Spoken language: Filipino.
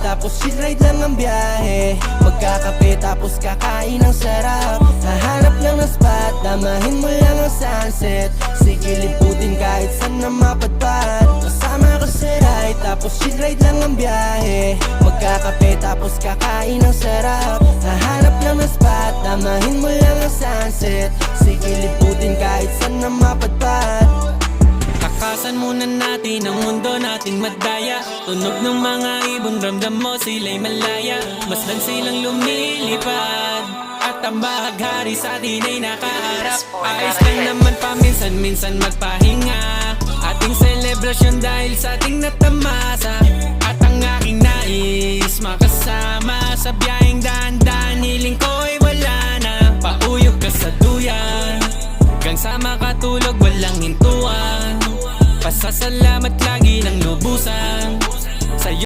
tapos chill ride lang ang biyahe. Magkakape tapos kakain ng sarap. Hahanap lang ng spot, damahin mo lang ang sunset. Sige liputin kahit saan na mapadpad. Kasama ko sa ride, tapos chill ride lang ang biyahe. Magkakape tapos kakain ng sarap. Hahanap lang ng spot, damahin mo lang ang sunset. Sige liputin kahit saan na mapadpad. Takasan muna natin ang mundo nating madaya. Tunog ng mga ibon, ramdam mo sila'y malaya. Masdan silang lumilipad at ang bahaghari sa atin ay nakaharap. Ayos lang naman paminsan-minsan magpahinga. Ating selebrasyon dahil sa ating natamasa. At ang aking nais makasama sa biyaheng daan-daan. Hiling ko ay wala na, pauyog ka sa duyan. Hanggang sa makatulog walang hintuan. Pasasalamat lagi ng lubusan.